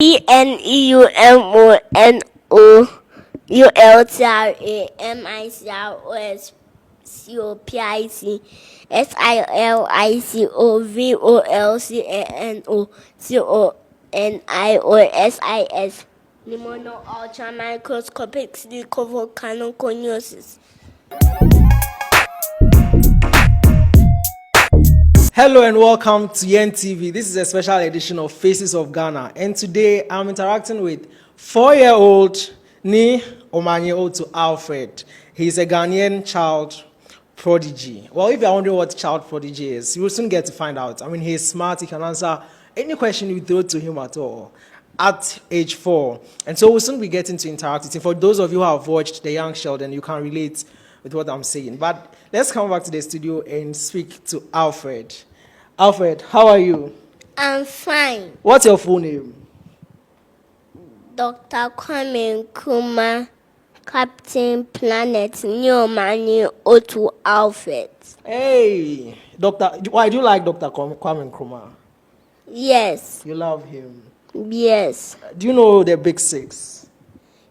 Pneumocolicosis. Pneumono ultramicroscopic silicovolcanoconiosis. Hello and welcome to Yen TV. This is a special edition of Faces of Ghana, and today I'm interacting with 4-year-old Nii Omanye Otu Alfred. He's a Ghanaian child prodigy. Well, if you're wondering what child prodigy is, you will soon get to find out. I mean, he's smart. He can answer any question you throw to him at all at age 4. And so we'll soon be getting to interact with him. For those of you who have watched The Young Sheldon, you can relate with what I'm saying. But let's come back to the studio and speak to Alfred. Alfred, how are you? I'm fine. What's your full name? Dr. Kwame Nkrumah, Captain Planet, Nii Omanye Otu Alfred. Hey, Doctor. Why do you like Dr. Kwame Nkrumah? Yes. You love him. Yes. Do you know the big 6?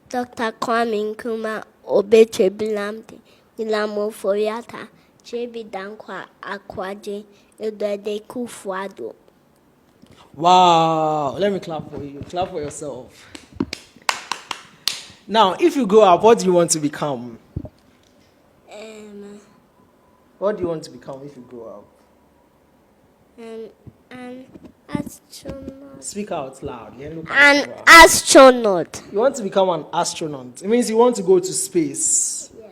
Dr. Kwame Nkrumah, Obetre Bilamde, Ilamo Foriata, J.B. Dankwa Akwaje, Edward Kufuado. Wow. Let me clap for you. Clap for yourself. Now, if you grow up, what do you want to become? What do you want to become if you grow up? An astronaut. Speak out loud. Yeah, look An at the camera. astronaut. You want to become an astronaut. It means you want to go to space. Yeah.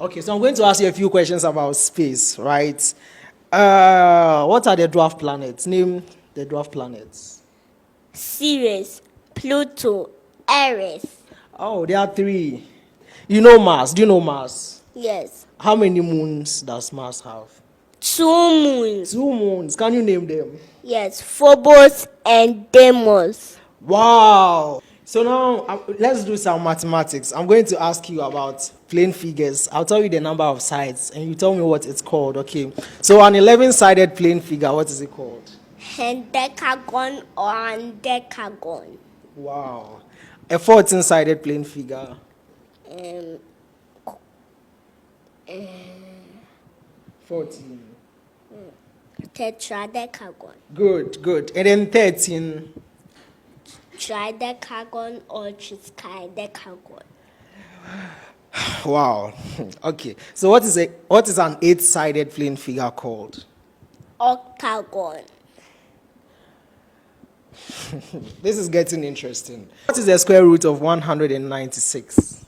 Okay, so I'm going to ask you a few questions about space, right? What are the dwarf planets? Name the dwarf planets. Ceres, Pluto, Eris. Oh, there are 3. You know Mars. Do you know Mars? Yes. How many moons does Mars have? 2 moons. 2 moons. Can you name them? Yes, Phobos and Deimos. Wow. So now let's do some mathematics. I'm going to ask you about plane figures. I'll tell you the number of sides and you tell me what it's called, okay? So an 11-sided plane figure, what is it called? Hendecagon or andecagon. Wow. A 14-sided plane figure. 14. Tetradecagon. Good. And then 13. Tridecagon or triskaidekagon. Wow. Okay. So what is an 8-sided plane figure called? Octagon. This is getting interesting. What is the square root of 196?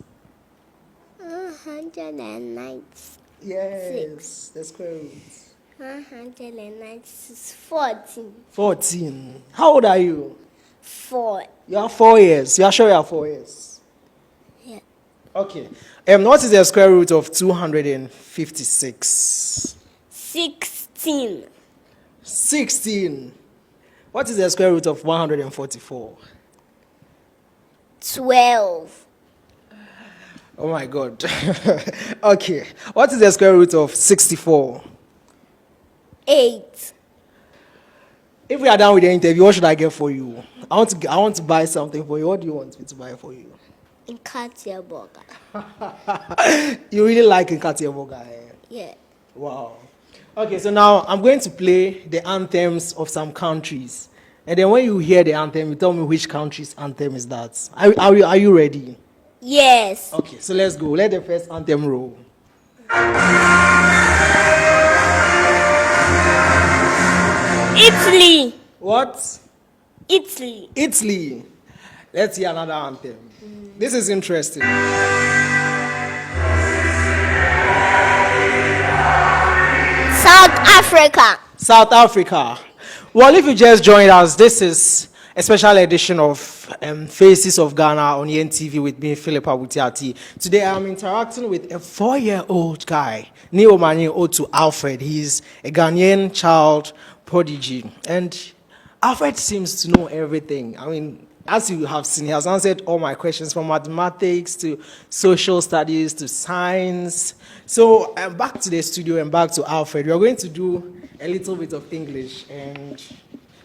196. Yes, the square root. 196. 14. 14. How old are you? 4. You are 4 years. You are sure you are 4 years? Yeah. Okay. What is the square root of 256? 16. 16. What is the square root of 144? 12. Oh my God. Okay. What is the square root of 64? 8. If we are done with the interview, what should I get for you? I want to buy something for you. What do you want me to buy for you? Nkatia burger. You really like Nkatia burger, eh? Yeah. Wow. Okay, so now I'm going to play the anthems of some countries. And then when you hear the anthem, you tell me which country's anthem is that. Are you ready? Yes. Okay, so let's go. Let the first anthem roll. Italy. What? Italy. Italy. Let's hear another anthem. This is interesting. South Africa. South Africa. Well, if you just joined us, this is a special edition of Faces of Ghana on Yen TV with me, Philip Abutiate. Today I'm interacting with a 4-year-old guy, Nii Omanye Otu Alfred. He's a Ghanaian child prodigy. And Alfred seems to know everything. I mean, as you have seen, he has answered all my questions from mathematics to social studies to science. So back to the studio and back to Alfred. We are going to do a little bit of English and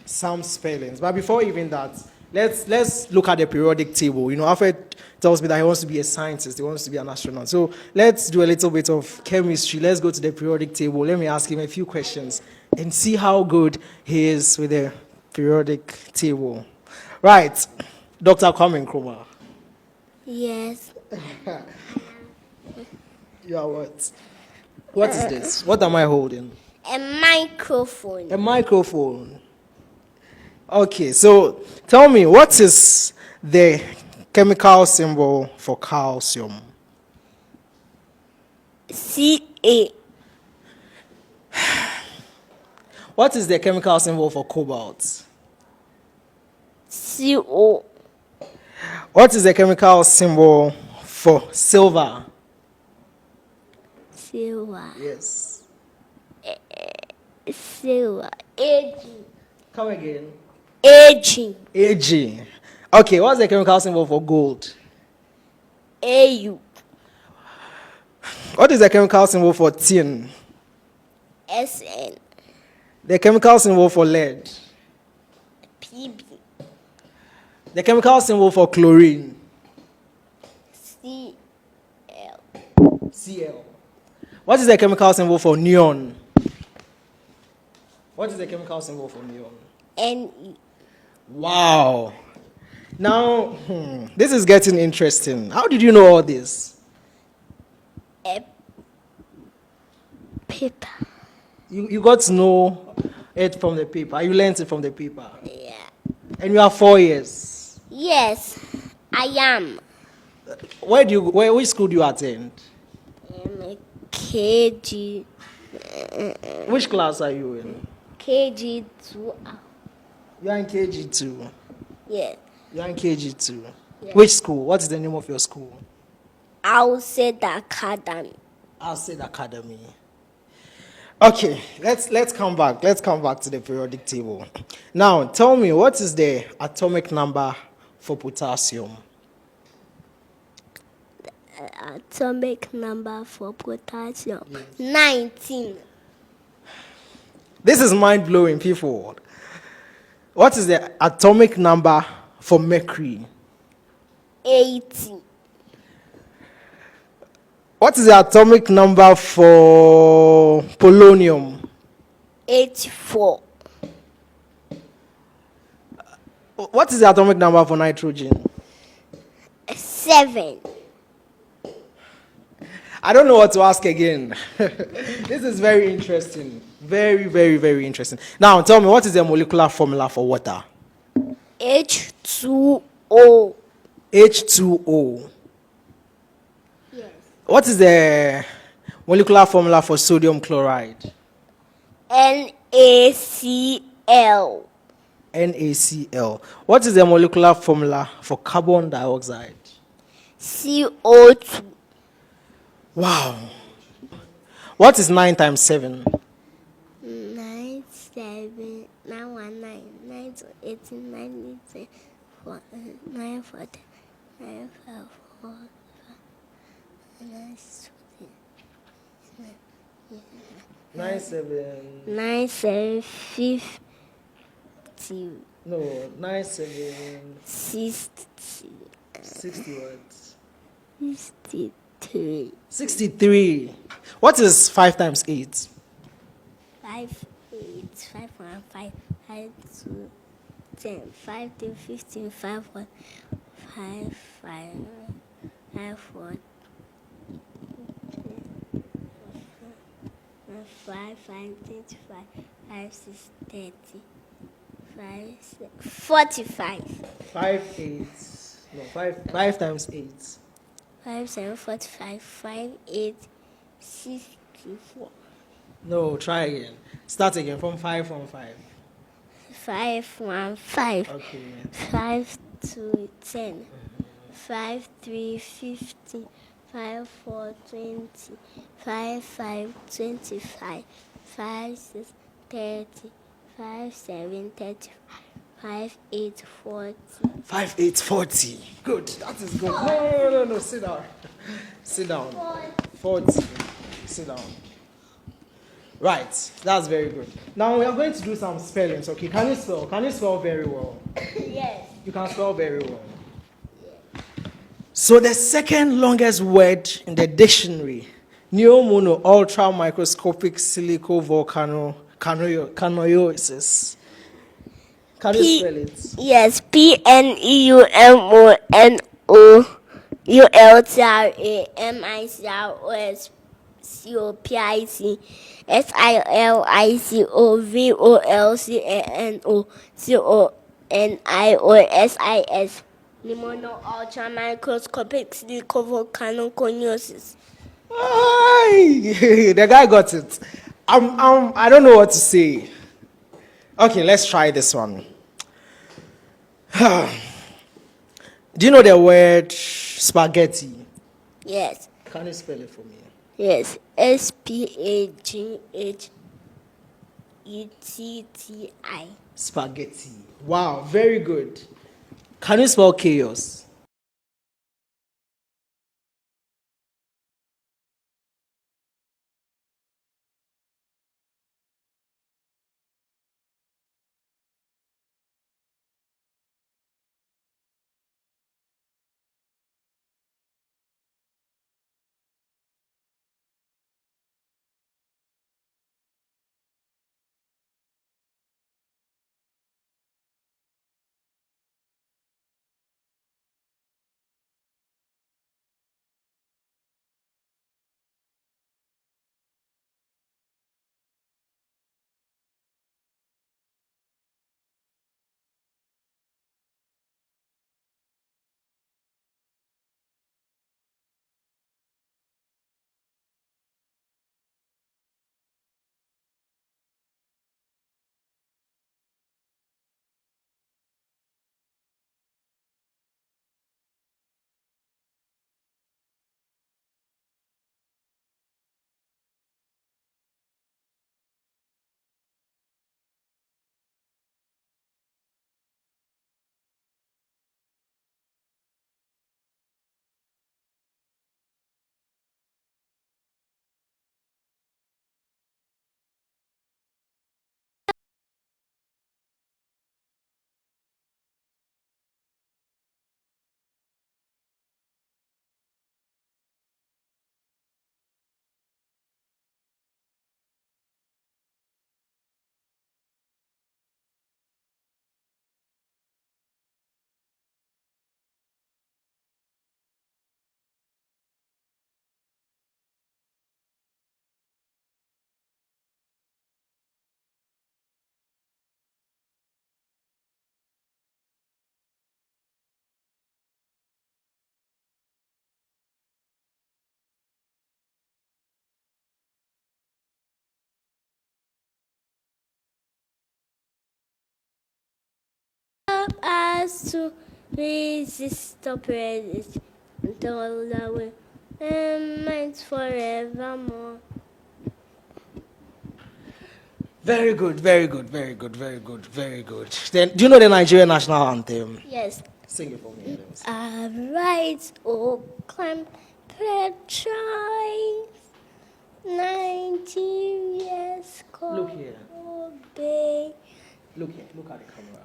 some spellings. But before even that, let's look at the periodic table. You know, Alfred tells me that he wants to be a scientist, he wants to be an astronaut. So let's do a little bit of chemistry. Let's go to the periodic table. Let me ask him a few questions and see how good he is with the periodic table. Right, Dr. Kwame Nkrumah. Yes. You are what? What is this? What am I holding? A microphone. A microphone. Okay, so tell me, what is the chemical symbol for calcium? Ca. What is the chemical symbol for cobalt? Co. What is the chemical symbol for silver? Silver. Yes. Silver. Ag. Come again. Ag. Ag. Okay, what's the chemical symbol for gold? Au. What is the chemical symbol for tin? Sn. The chemical symbol for lead? Pb. The chemical symbol for chlorine? Cl. Cl. What is the chemical symbol for neon? What is the chemical symbol for neon? Ne. Wow. Now, this is getting interesting. How did you know all this? Paper. You got to know it from the paper. You learned it from the paper. Yeah. And you have 4 years. Yes, I am. Which school do you attend? I'm a KG. Which class are you in? KG2. You are in KG2. Yes. You are in KG2. Yeah. Which school? What is the name of your school? I'll say the academy. I'll say the academy. Okay, let's come back. Let's come back to the periodic table. Now, tell me, what is the atomic number for potassium? Atomic number for potassium. Yes. 19. This is mind-blowing, people. What is the atomic number for mercury? 80. What is the atomic number for polonium? 84. What is the atomic number for nitrogen? 7. I don't know what to ask again. This is very interesting. Very, very, very interesting. Now, tell me, what is the molecular formula for water? H2O. H2O. Yes. What is the molecular formula for sodium chloride? NaCl. NaCl. What is the molecular formula for carbon dioxide? CO2. Wow. What is 9 times 7? 9, 7, 9, 1, 9, 9, 2, 18, 9, 10, 4, 9, 4, 9, 5, 4, 9, 9, 7. 9, 7, 50. No, 9, 7. 60. 60 what? 63. 63. What is 5 times 8? 5, 8, 5, 1, 5, 5, 2, 10, 5, 2, 15, 5, 1, 5, 5, 5, 4, 5, 5, 25, 5, 6, 30, 5, 6, 45. 5, 8. No, 5 times 8. 5, 7, 45, 5, 8, 64. No, try again. Start again from 5 on 5. 5, 1, 5. Okay. 5, 2, 10. 5, 3, 15. 5, 4, 20. 5, 5, 25. 5, 6, 30. 5, 7, 35. 5, 8, 40. 5, 8, 40. Good. That is good. No. Sit down. Sit down. 40. Sit down. Right. That's very good. Now we are going to do some spellings. Okay. Can you spell? Can you spell very well? Yes. You can spell very well. So the second longest word in the dictionary, Neomono ultra microscopic silicovolcanosis. Can you spell it? Yes, PNEUMONOCRAMICROSCOPIC Limono ultra microscopic silicovolcanoconiosis. The guy got it. I don't know what to say. Okay, let's try this one. Do you know the word spaghetti? Yes. Can you spell it for me? Yes. SPAGHETTI. Spaghetti. Wow, very good. Can you spell chaos? Help us to resist the presence until the way and minds forevermore. Very good, very good, very good, very good, very good. Then, do you know the Nigerian national anthem? Yes. Sing it for me. Arise, O climb, Petrice, 90 years Look here. obey. Look here. Look at the camera.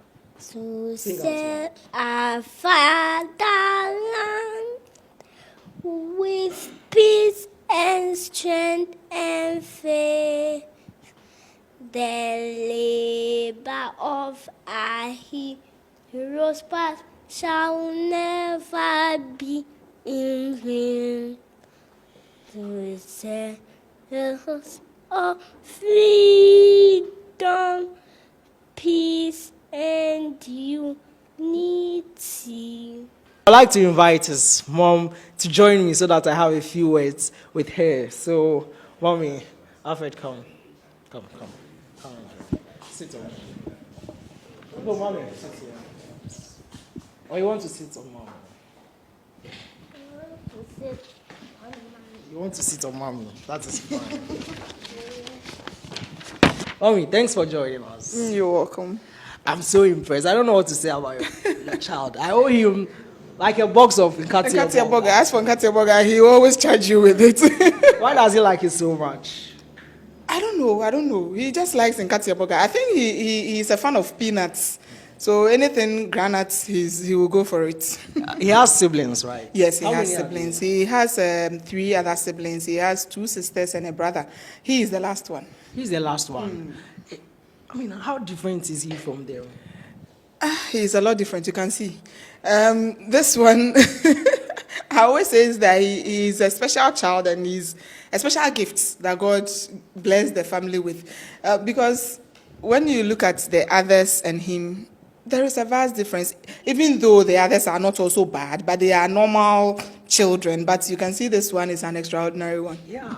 To Sing out set our fatherland with peace and strength and faith. The labor of our heroes past shall never be in vain. To set us of freedom, peace, and unity. I'd like to invite his mom to join me so that I have a few words with her. So, mommy, Alfred, come. Come. Sit on. No, mommy, sit here. Or you want to sit on mommy? You want to sit on mommy? That is fine. Mommy, thanks for joining us. You're welcome. I'm so impressed. I don't know what to say about your child. I owe him like a box of Nkatia burger. As for Nkatia burger, he always charge you with it. Why does he like it so much? I don't know. He just likes Nkatia burger. I think he's a fan of peanuts. So anything granite, he will go for it. He has siblings, right? Yes, he How has many are siblings. He has 3 other siblings. He has 2 sisters and a brother. He is the last one. He's the last one. I mean, how different is he from them? He's a lot different, you can see. This one, I always say that he is a special child and he's a special gift that God blessed the family with. Because when you look at the others and him, there is a vast difference. Even though the others are not also bad, but they are normal children. But you can see this one is an extraordinary one. Yeah.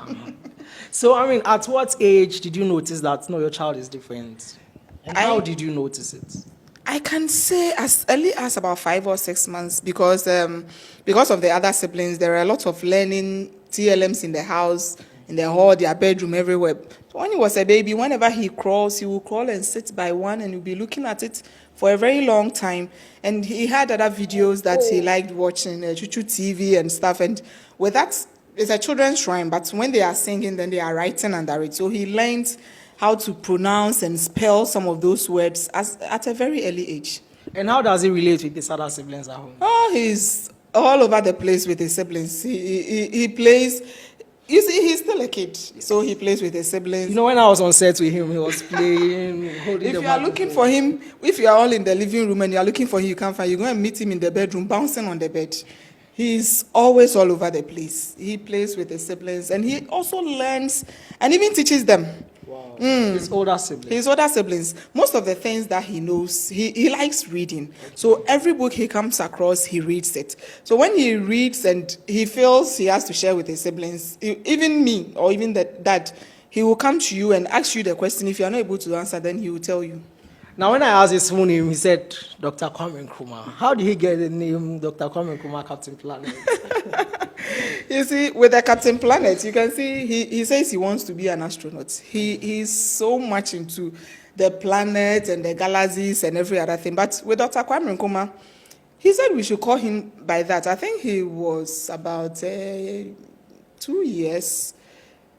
So, I mean, at what age did you notice that, no, your child is different? And how did you notice it? I can say as early as about 5 or 6 months because of the other siblings, there are a lot of learning TLMs in the house, in the hall, their bedroom, everywhere. So when he was a baby, whenever he crawls, he will crawl and sit by one and you'll be looking at it for a very long time. And he had other videos that he liked watching, Chuchu TV and stuff. And with that, it's a children's shrine, but when they are singing, then they are writing under it. So he learned how to pronounce and spell some of those words at a very early age. And how does he relate with his other siblings at home? Oh, he's all over the place with his siblings. He plays. You see, he's still a kid, so he plays with his siblings. You know, when I was on set with him, he was playing, holding If the you are looking for him, if you are all in the living room and you are looking for him, you can't find. You go and meet him in the bedroom, bouncing on the bed. He's always all over the place. He plays with his siblings, and he also learns and even teaches them. Wow. His older siblings. His older siblings, most of the things that he knows, he likes reading. So every book he comes across, he reads it. So when he reads and he feels he has to share with his siblings, even me or even the dad, he will come to you and ask you the question. If you are not able to answer, then he will tell you. Now, when I asked his full name, he said Dr. Kwame Nkrumah. How did he get the name Dr. Kwame Nkrumah, Captain Planet? You see, with the Captain Planet, you can see he says he wants to be an astronaut. He's so much into the planet and the galaxies and every other thing. But with Dr. Kwame Nkrumah, he said we should call him by that. I think he was about 2 years.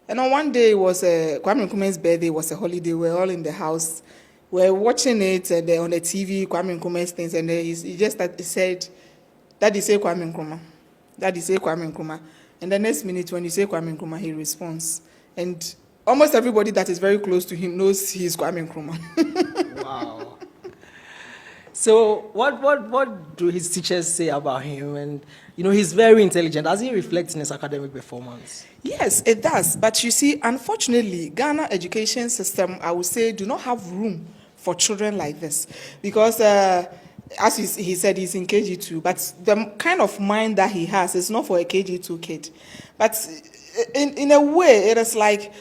And on one day, it was Kwame Nkrumah's birthday, it was a holiday. We were all in the house. We were watching it and on the TV, Kwame Nkrumah's things. And he just said, Daddy, say Kwame Nkrumah. Daddy, say Kwame Nkrumah. And the next minute, when you say Kwame Nkrumah, he responds. And almost everybody that is very close to him knows he's Kwame Nkrumah. Wow. So what do his teachers say about him? And, you know, he's very intelligent. Does he reflect in his academic performance? Yes, it does. But you see, unfortunately, Ghana education system, I would say, do not have room for children like this. Because as he said, he's in KG2, but the kind of mind that he has is not for a KG2 kid. But in a way, it is like,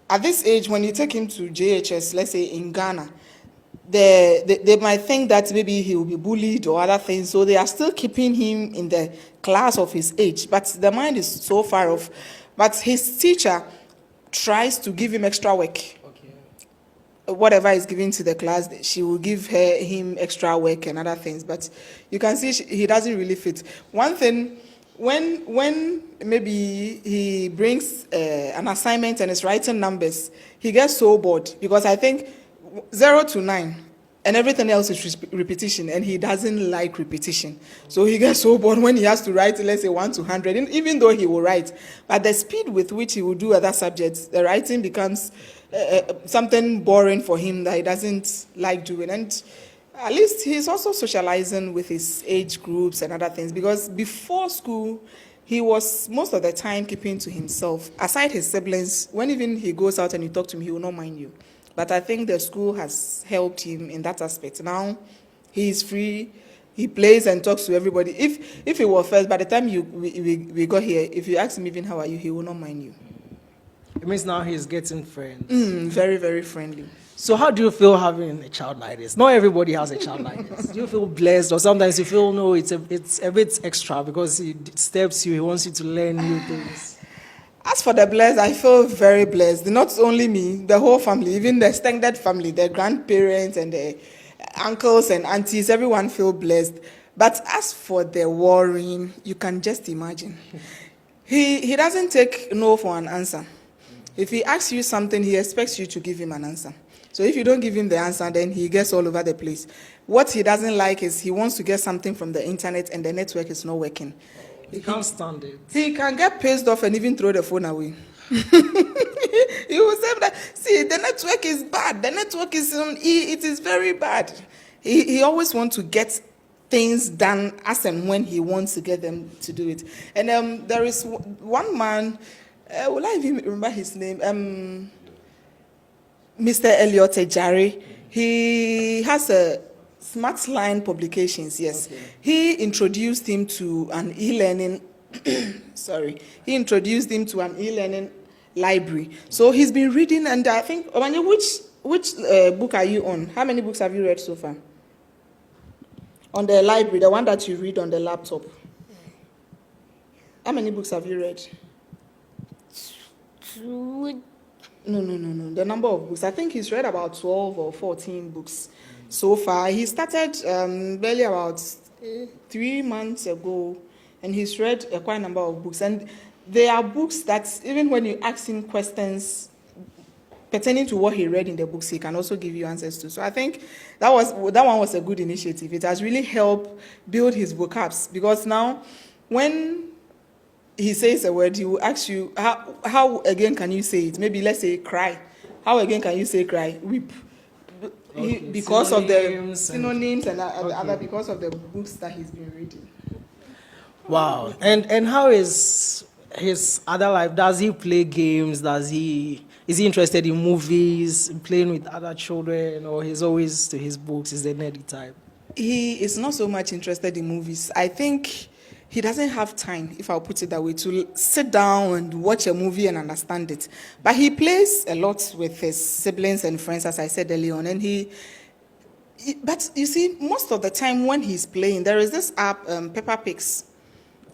at this age, when you take him to JHS, let's say in Ghana, they might think that maybe he will be bullied or other things, so they are still keeping him in the class of his age. But the mind is so far off. But his teacher tries to give him extra work. Whatever is given to the class, she will give him extra work and other things. But you can see he doesn't really fit. One thing, when maybe he brings an assignment and is writing numbers, he gets so bored because I think 0 to 9 and everything else is repetition, and he doesn't like repetition. So he gets so bored when he has to write, let's say 1 to 100, and even though he will write, but the speed with which he will do other subjects, the writing becomes something boring for him that he doesn't like doing. And at least he's also socializing with his age groups and other things, because before school, he was most of the time keeping to himself. Aside his siblings, when even he goes out and you talk to him, he will not mind you. But I think the school has helped him in that aspect. Now he is free. He plays and talks to everybody. If he were first, by the time we got here, if you ask him even how are you, he will not mind you. It means now he's getting friends. Very, very friendly. So how do you feel having a child like this? Not everybody has a child like this. Do you feel blessed, or sometimes you feel, no, it's a bit extra because he disturbs you, he wants you to learn new things? As for the blessed, I feel very blessed. Not only me, the whole family, even the extended family, the grandparents and the uncles and aunties, everyone feel blessed. But as for the worrying, you can just imagine. He doesn't take no for an answer. If he asks you something, he expects you to give him an answer. So if you don't give him the answer, then he gets all over the place. What he doesn't like is he wants to get something from the internet and the network is not working. He can't stand it. He can get pissed off and even throw the phone away. He will say that, see, the network is bad. The network is, it is very bad. He always wants to get things done as and when he wants to get them to do it. And there is one man, will I even remember his name? Mr. Elliot Ejare. He has a Smart Line Publications, yes. Okay. He introduced him to an e-learning, he introduced him to an e-learning library. So he's been reading, and I think, Omanye, which book are you on? How many books have you read so far? On the library, the one that you read on the laptop. How many books have you read? 2. No. The number of books. I think he's read about 12 or 14 books so far. He started barely about 3 months ago, and he's read quite a number of books. And there are books that even when you ask him questions pertaining to what he read in the books, he can also give you answers to. So I think that one was a good initiative. It has really helped build his vocabs, because now when he says a word, he will ask you, how again can you say it? Maybe let's say cry. How again can you say cry? Weep. Okay. Because synonyms of the synonyms and other, because of the books that he's been reading. Wow. And how is his other life? Does he play games? Is he interested in movies, playing with other children, or he's always to his books? Is the nerdy type? He is not so much interested in movies. I think he doesn't have time, if I'll put it that way, to sit down and watch a movie and understand it. But he plays a lot with his siblings and friends, as I said earlier on. And but you see, most of the time when he's playing, there is this app, Peppa Pigs,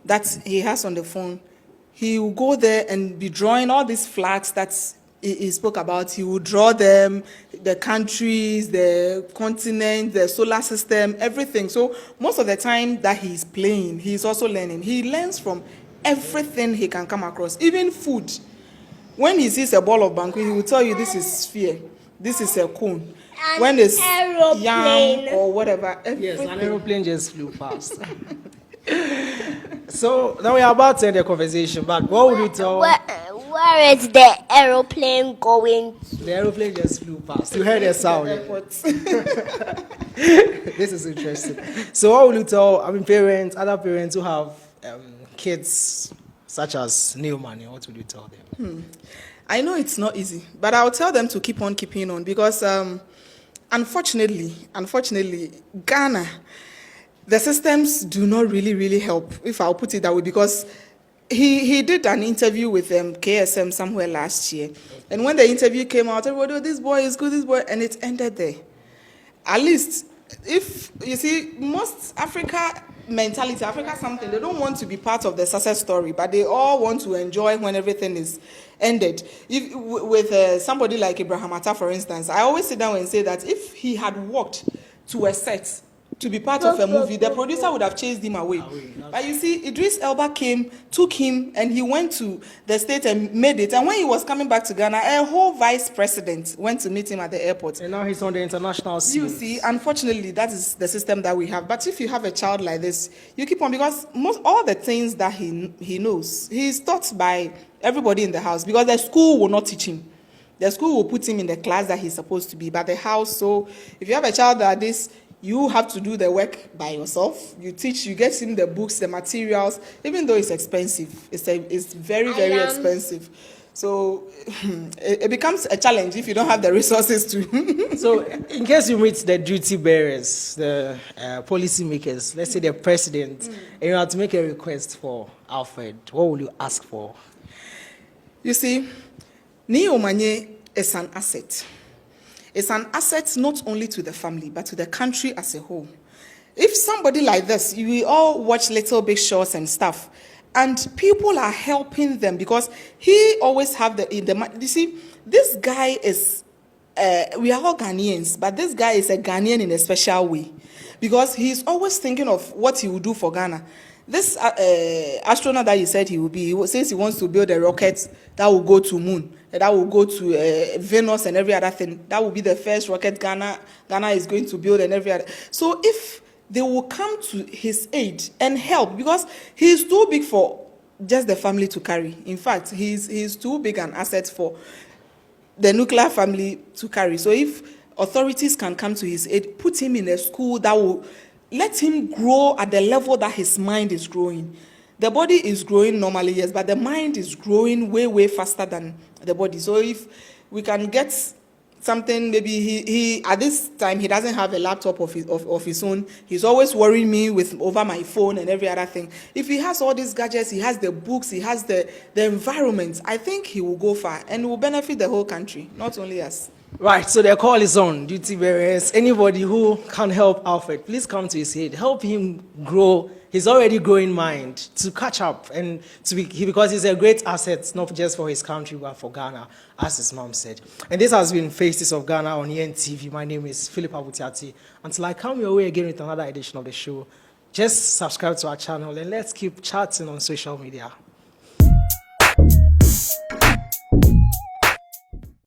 that he has on the phone. He will go there and be drawing all these flags that he spoke about. He will draw them, the countries, the continent, the solar system, everything. So most of the time that he's playing, he's also learning. He learns from everything he can come across, even food. When he sees a ball of banku, he will tell you this is sphere, this is a cone. An when it's aeroplane yam or whatever. Yes, an aeroplane just flew past. So now we are about to end the conversation, but what would you tell? Where is the aeroplane going to? The aeroplane just flew past. You heard the sound. This is interesting. So what would you tell, parents, other parents who have kids such as Nii Omanye? What would you tell them? I know it's not easy, but I'll tell them to keep on keeping on, because unfortunately, Ghana, the systems do not really help, if I'll put it that way, because he did an interview with KSM somewhere last year. And when the interview came out, everybody, oh, this boy is good, this boy, and it ended there. At least, if you see, most Africa mentality, Africa something, they don't want to be part of the success story, but they all want to enjoy when everything is ended. If, with somebody like Abraham Atta, for instance, I always sit down and say that if he had walked to a set to be part of a movie, the producer would have chased him away. But you see, Idris Elba came, took him, and he went to the state and made it. And when he was coming back to Ghana, a whole vice president went to meet him at the airport. And now he's on the international scene. You see, unfortunately, that is the system that we have. But if you have a child like this, you keep on, because all the things that he knows, he's taught by everybody in the house, because the school will not teach him. The school will put him in the class that he's supposed to be, but the house. So if you have a child like this, you have to do the work by yourself. You teach, you get him the books, the materials, even though it's expensive. It's very expensive. So it becomes a challenge if you don't have the resources to. So in case you meet the duty bearers, the policy makers, let's say the president, and you have to make a request for Alfred, what will you ask for? You see, Nii Omanye is an asset. It's an asset not only to the family, but to the country as a whole. If somebody like this, we all watch Little Big Shots and stuff, and people are helping them because he always have you see, this guy is we are all Ghanaians, but this guy is a Ghanaian in a special way because he's always thinking of what he will do for Ghana. This astronaut that he said he will be, he says he wants to build a rocket that will go to moon, that will go to Venus and every other thing. That will be the first rocket Ghana is going to build and every other. So if they will come to his aid and help, because he is too big for just the family to carry. In fact, he's too big an asset for the nuclear family to carry. So if authorities can come to his aid, put him in a school that will let him grow at the level that his mind is growing. The body is growing normally, yes, but the mind is growing way, way faster than the body. So if we can get something, maybe he at this time, he doesn't have a laptop of his own. He's always worrying me over my phone and every other thing. If he has all these gadgets, he has the books, he has the environment, I think he will go far and will benefit the whole country, not only us. Right, so the call is on, duty bearers. Anybody who can help Alfred, please come to his aid. Help him grow his already growing mind to catch up and to be, because he's a great asset, not just for his country, but for Ghana, as his mom said. And this has been Faces of Ghana on ENTV. My name is Philip Abutiate. Until I come your way again with another edition of the show, just subscribe to our channel and let's keep chatting on social media.